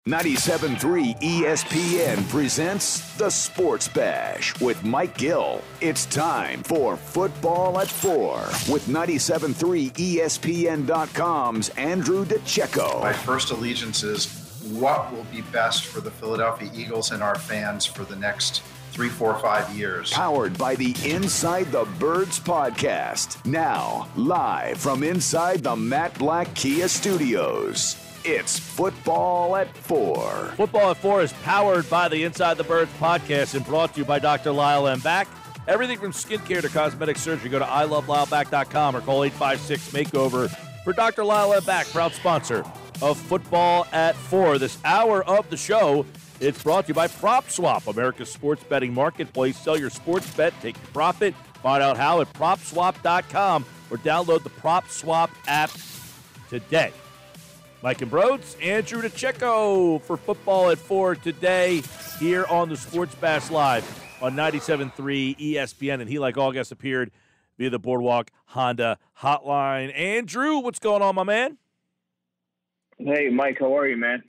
97.3 ESPN presents The Sports Bash with Mike Gill. It's time for Football at 4 with 97.3 ESPN.com's Andrew DiCecco. My first allegiance is what will be best for the Philadelphia Eagles and our fans for the next 3, 4, 5 years. Powered by the Inside the Birds podcast. Now, live from inside the Matt Black Kia Studios. It's Football at 4. Football at 4 is powered by the Inside the Birds podcast and brought to you by Dr. Lyle M. Back. Everything from skincare to cosmetic surgery. Go to iloveLyleBack.com or call 856-MAKEOVER for Dr. Lyle M. Back, proud sponsor of Football at 4. This hour of the show, it's brought to you by PropSwap, America's sports betting marketplace. Sell your sports bet, take your profit. Find out how at PropSwap.com or download the PropSwap app today. Mike and Broads, Andrew DiCecco for Football at 4 today here on the Sports Bash Live on 97.3 ESPN. And he, like all guests, appeared via the Boardwalk Honda hotline. Andrew, what's going on, my man? Hey, Mike, how are you, man?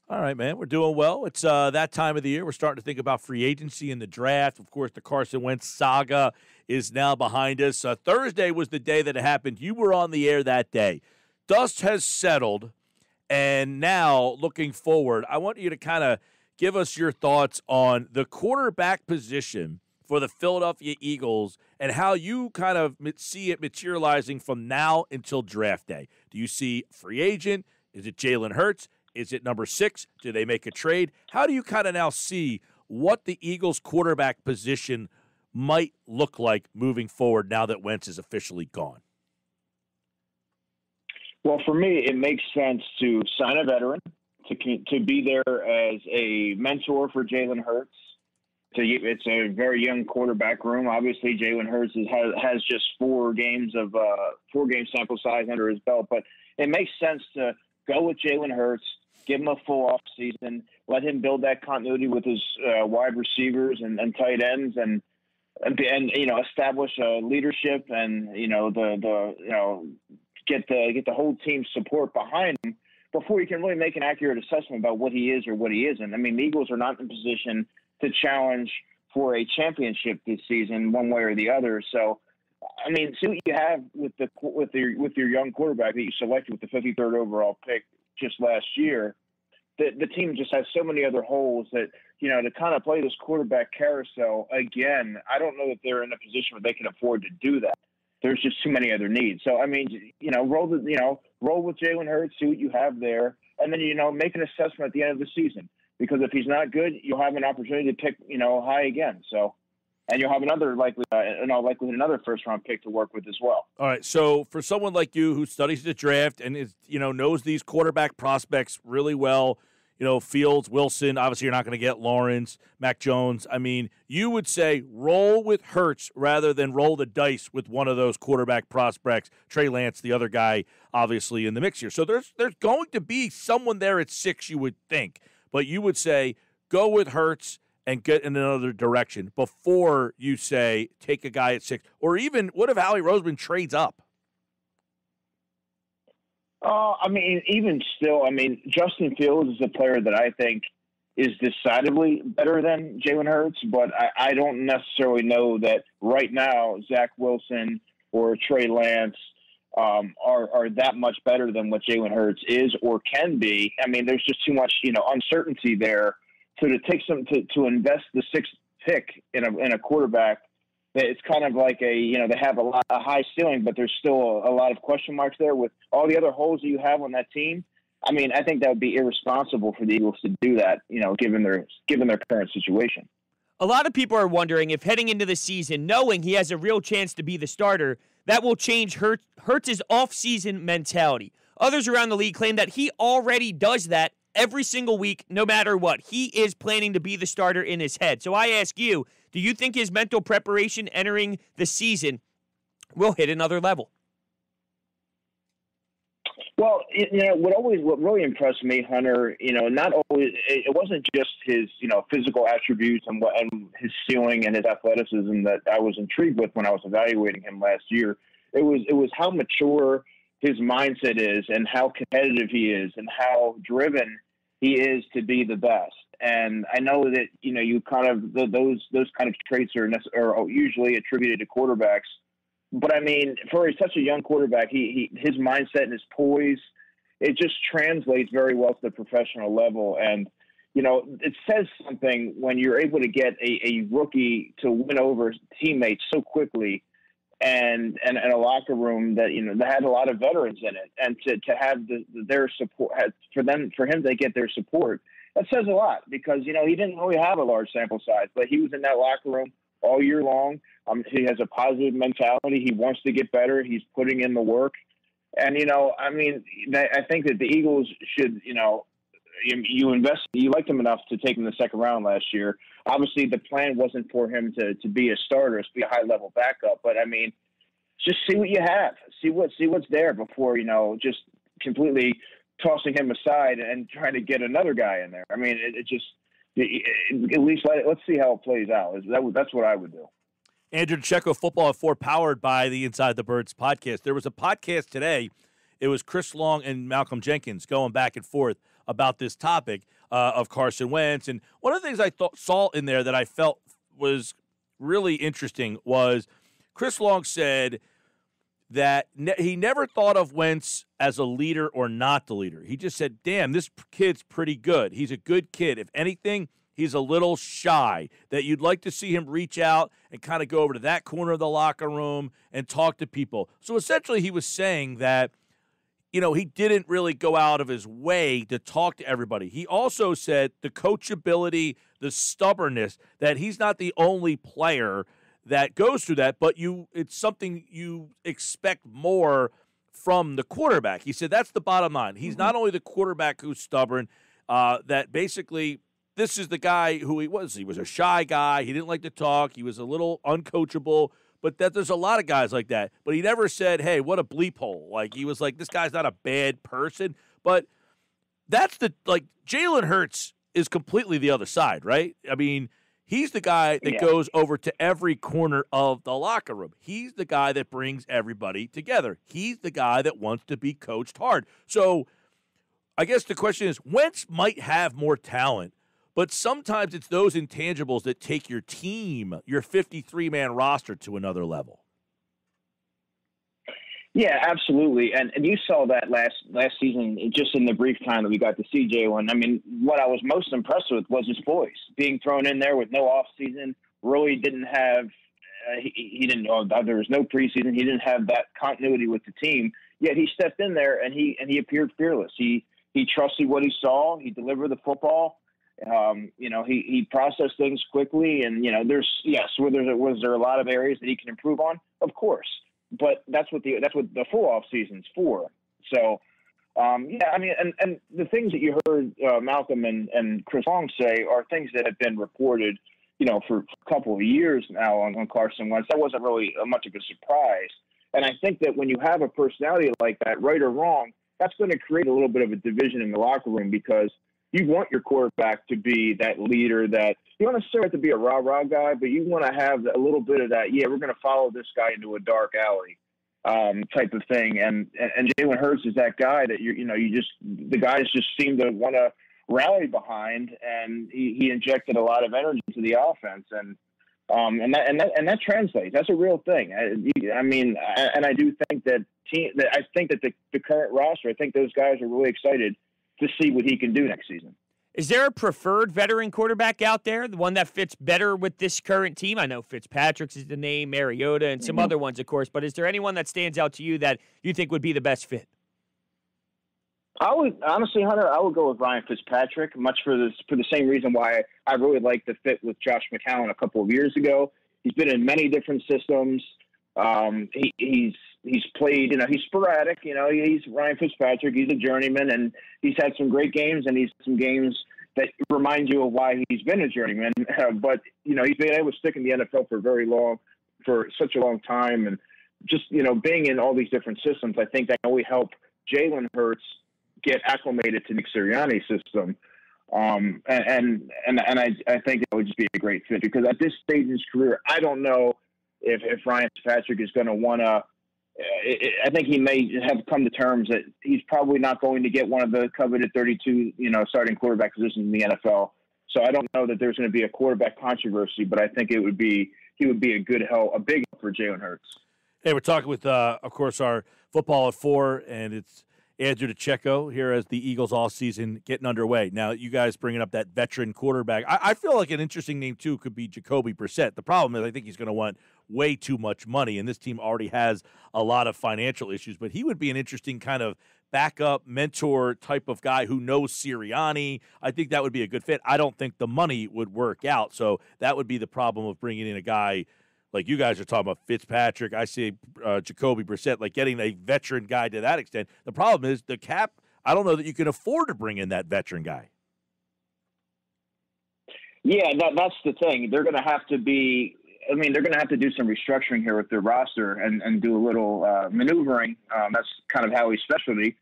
All right, man. We're doing well. It's that time of the year. We're starting to think about free agency and the draft. Of course, the Carson Wentz saga is now behind us. Thursday was the day that it happened. You were on the air that day. Dust has settled. And now, looking forward, I want you to kind of give us your thoughts on the quarterback position for the Philadelphia Eagles and how you kind of see it materializing from now until draft day. Do you see free agent? Is it Jalen Hurts? Is it number 6? Do they make a trade? How do you kind of now see what the Eagles' quarterback position might look like moving forward now that Wentz is officially gone? Well, for me, it makes sense to sign a veteran, to be there as a mentor for Jalen Hurts. It's a very young quarterback room. Obviously, Jalen Hurts has just 4 game sample size under his belt, but it makes sense to go with Jalen Hurts, give him a full off season, let him build that continuity with his wide receivers and tight ends, and establish leadership and get the whole team's support behind him before you can really make an accurate assessment about what he is or what he isn't. I mean, the Eagles are not in a position to challenge for a championship this season, one way or the other. So, I mean, see what you have with your young quarterback that you selected with the 53rd overall pick just last year. The team just has so many other holes that, to kind of play this quarterback carousel again, I don't know that they're in a position where they can afford to do that. There's just too many other needs. So, I mean, roll with Jalen Hurts, see what you have there, and then, make an assessment at the end of the season. Because if he's not good, you'll have an opportunity to pick, high again. So, and you'll have another another first-round pick to work with as well. All right. So, for someone like you who studies the draft and is, knows these quarterback prospects really well, Fields, Wilson, obviously you're not going to get Lawrence, Mac Jones. I mean, you would say roll with Hurts rather than roll the dice with one of those quarterback prospects. Trey Lance, the other guy, obviously in the mix here. So there's going to be someone there at 6, you would think. But you would say go with Hurts and get in another direction before you say take a guy at 6. Or even, what if Howie Roseman trades up? Even still, Justin Fields is a player that I think is decidedly better than Jalen Hurts, but I don't necessarily know that right now Zach Wilson or Trey Lance are that much better than what Jalen Hurts is or can be. I mean, there's just too much, uncertainty there. So to take to invest the 6th pick in a quarterback, it's kind of like they have a high ceiling, but there's still a lot of question marks there with all the other holes that you have on that team. I mean, I think that would be irresponsible for the Eagles to do that, given their current situation. A lot of people are wondering if heading into the season, knowing he has a real chance to be the starter, that will change Hurts' off-season mentality. Others around the league claim that he already does that every single week, no matter what. He is planning to be the starter in his head. So I ask you, do you think his mental preparation entering the season will hit another level? Well, what really impressed me, Hunter, not always, it wasn't just his, physical attributes and his ceiling and his athleticism that I was intrigued with when I was evaluating him last year. It was how mature his mindset is and how competitive he is and how driven he is to be the best. And I know that, you kind of, those kind of traits are usually attributed to quarterbacks. But I mean, for such a young quarterback, his mindset and his poise, it just translates very well to the professional level. And, it says something when you're able to get a rookie to win over teammates so quickly and a locker room that, that had a lot of veterans in it, and to have their support for him to get their support, that says a lot, because, he didn't really have a large sample size, but he was in that locker room all year long. He has a positive mentality. He wants to get better. He's putting in the work. And, I think that the Eagles should, you liked him enough to take him in the second round last year. Obviously, the plan wasn't for him to be a starter, to be a high-level backup. But, just see what you have. See what's there before, just completely tossing him aside and trying to get another guy in there. At least let's see how it plays out. That's what I would do. Andrew DiCecco, Football at 4, powered by the Inside the Birds podcast. There was a podcast today. It was Chris Long and Malcolm Jenkins going back and forth about this topic of Carson Wentz. And one of the things I saw in there that I felt was really interesting was Chris Long said that he never thought of Wentz as a leader or not the leader. He just said, damn, this kid's pretty good. He's a good kid. If anything, he's a little shy, that you'd like to see him reach out and kind of go over to that corner of the locker room and talk to people. So essentially he was saying that, he didn't really go out of his way to talk to everybody. He also said the coachability, the stubbornness, that he's not the only player that goes through that, but it's something you expect more from the quarterback. He said that's the bottom line. He's not only the quarterback who's stubborn, that basically this is the guy who he was. He was a shy guy. He didn't like to talk. He was a little uncoachable, but there's a lot of guys like that. But he never said, hey, what a bleep hole. Like, he was like, this guy's not a bad person. But that's Jalen Hurts is completely the other side, right? He's the guy that goes over to every corner of the locker room. He's the guy that brings everybody together. He's the guy that wants to be coached hard. So I guess the question is, Wentz might have more talent, but sometimes it's those intangibles that take your team, your 53-man roster, to another level. Yeah, absolutely. And you saw that last season, just in the brief time that we got to see Jalen. What I was most impressed with was his voice. Being thrown in there with no offseason, really didn't have he didn't know there was no preseason. He didn't have that continuity with the team. Yet he stepped in there and he appeared fearless. He trusted what he saw. He delivered the football. He processed things quickly. And was there a lot of areas that he can improve on? Of course. But that's what the full off season's for. So, and the things that you heard Malcolm and Chris Long say are things that have been reported, for a couple of years now on Carson Wentz. That wasn't really much of a surprise. And I think that when you have a personality like that, right or wrong, that's going to create a little bit of a division in the locker room, because you want your quarterback to be that leader that you don't necessarily have to be a rah-rah guy, but you want to have a little bit of that, we're going to follow this guy into a dark alley type of thing. And Jalen Hurts is that guy that the guys just seem to want to rally behind, and he injected a lot of energy to the offense. And that translates. That's a real thing. I do think that the current roster, I think those guys are really excited to see what he can do next season. Is there a preferred veteran quarterback out there, the one that fits better with this current team? I know Fitzpatrick's is the name, Mariota, and some other ones, of course, but is there anyone that stands out to you that you think would be the best fit? I would, honestly, Hunter, go with Ryan Fitzpatrick, much for the same reason why I really liked the fit with Josh McCown a couple of years ago. He's been in many different systems. He's played, he's sporadic, he's Ryan Fitzpatrick. He's a journeyman, and he's had some great games, and he's some games that remind you of why he's been a journeyman. But, he's been able to stick in the NFL for such a long time. And just, being in all these different systems, I think that really help Jalen Hurts get acclimated to Nick Sirianni's system. And I think it would just be a great fit, because at this stage in his career, I don't know if Ryan Fitzpatrick is going to want to I think he may have come to terms that he's probably not going to get one of the coveted 32, starting quarterback positions in the NFL. So I don't know that there's going to be a quarterback controversy, but I think he would be a big help for Jalen Hurts. Hey, we're talking with, of course, our Football at 4, and it's Andrew DiCecco here as the Eagles all season getting underway. Now, you guys bringing up that veteran quarterback. I feel like an interesting name, too, could be Jacoby Brissett. The problem is I think he's going to want way too much money, and this team already has a lot of financial issues, but he would be an interesting kind of backup mentor type of guy who knows Sirianni. I think that would be a good fit. I don't think the money would work out, so that would be the problem of bringing in a guy like you guys are talking about Fitzpatrick. I see Jacoby Brissett, like getting a veteran guy to that extent. The problem is the cap. I don't know that you can afford to bring in that veteran guy. Yeah, that's the thing. They're going to have to be. I mean, they're going to have to do some restructuring here with their roster and do a little maneuvering. That's kind of Howie's specialty.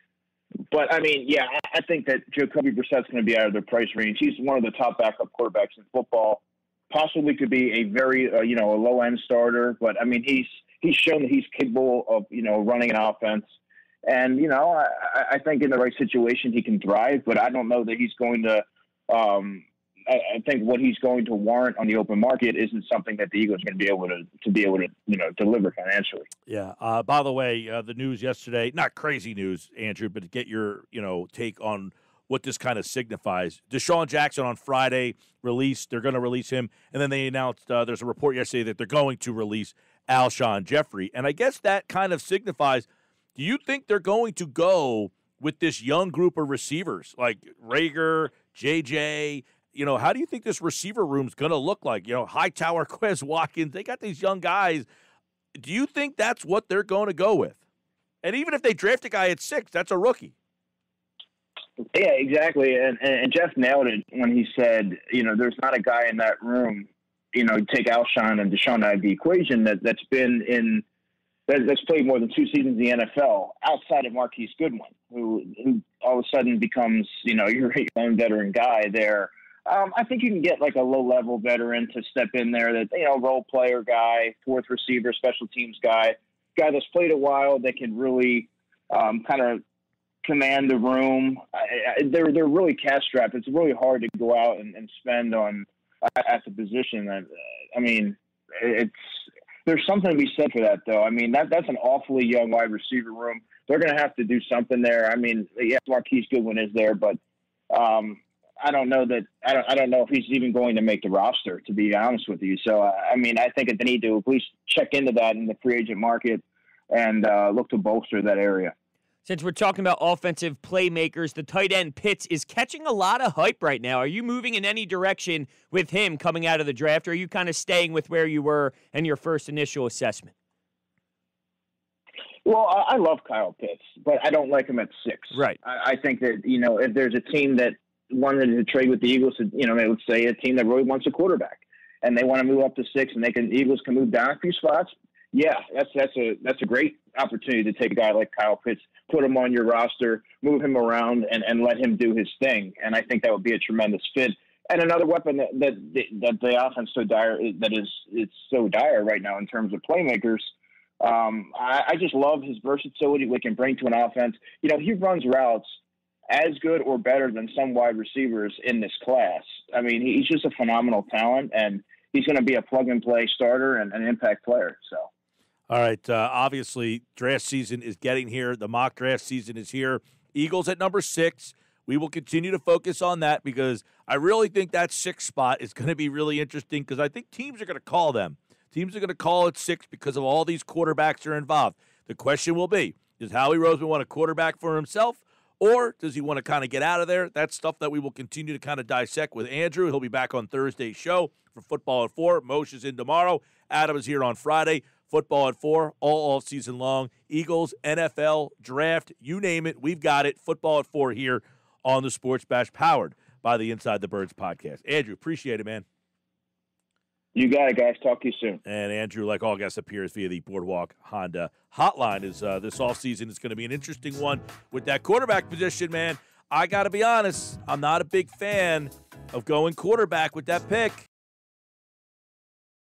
But I mean, yeah, I think that Jacoby Brissett's going to be out of their price range. He's one of the top backup quarterbacks in football. Possibly could be a very, a low-end starter, but I mean, he's shown that he's capable of, running an offense. And, I think in the right situation he can thrive, but I don't know that he's going to. I think what he's going to warrant on the open market isn't something that the Eagles are going to be able to deliver financially. Yeah. By the way, the news yesterday, not crazy news, Andrew, but to get your, take on what this kind of signifies. Deshaun Jackson on Friday released. They're going to release him. And then they announced there's a report yesterday that they're going to release Alshon Jeffrey. And I guess that kind of signifies, do you think they're going to go with this young group of receivers like Rager, JJ? How do you think this receiver room's going to look like? Hightower, Quez Watkins, they got these young guys. Do you think that's what they're going to go with? And even if they draft a guy at 6, that's a rookie. Yeah, exactly. And Jeff nailed it when he said, there's not a guy in that room, take Alshon and Deshaun out of the equation that's played more than 2 seasons in the NFL outside of Marquise Goodwin, who all of a sudden becomes, your own veteran guy there. I think you can get like a low-level veteran to step in there that, role player guy, 4th receiver, special teams guy that's played a while that can really kind of command the room. They're really cash-strapped. It's really hard to go out and spend on at the position. There's something to be said for that, though. I mean, that's an awfully young wide receiver room. They're going to have to do something there. I mean, yes, Marquise Goodwin is there, but I don't know that. I don't know if he's even going to make the roster, to be honest with you. So, I mean, I think that they need to at least check into that in the free agent market and look to bolster that area. Since we're talking about offensive playmakers, the tight end Pitts is catching a lot of hype right now. Are you moving in any direction with him coming out of the draft, or are you kind of staying with where you were in your first initial assessment? Well, I love Kyle Pitts, but I don't like him at 6. Right. I think that, if there's a team that wanted to trade with the Eagles, let's say a team that really wants a quarterback, and they want to move up to 6, and the Eagles can move down a few spots. Yeah, that's a great opportunity to take a guy like Kyle Pitts, put him on your roster, move him around, and let him do his thing. And I think that would be a tremendous fit. And another weapon that the offense it's so dire right now in terms of playmakers. I just love his versatility we can bring to an offense. He runs routes as good or better than some wide receivers in this class. I mean, he's just a phenomenal talent, and he's going to be a plug-and-play starter and an impact player. So. All right, obviously, draft season is getting here. The mock draft season is here. Eagles at number 6. We will continue to focus on that because I really think that 6 spot is going to be really interesting because I think teams are going to call them. Teams are going to call it 6 because of all these quarterbacks that are involved. The question will be, does Howie Roseman want a quarterback for himself, or does he want to kind of get out of there? That's stuff that we will continue to kind of dissect with Andrew. He'll be back on Thursday's show for Football at 4. Moshe is in tomorrow. Adam is here on Friday. Football at 4, all season long. Eagles, NFL, draft, you name it, we've got it. Football at 4 here on the Sports Bash, powered by the Inside the Birds podcast. Andrew, appreciate it, man. You got it, guys. Talk to you soon. And Andrew, like all guests, appears via the Boardwalk Honda hotline. Is this offseason is going to be an interesting one with that quarterback position, man. I got to be honest, I'm not a big fan of going quarterback with that pick.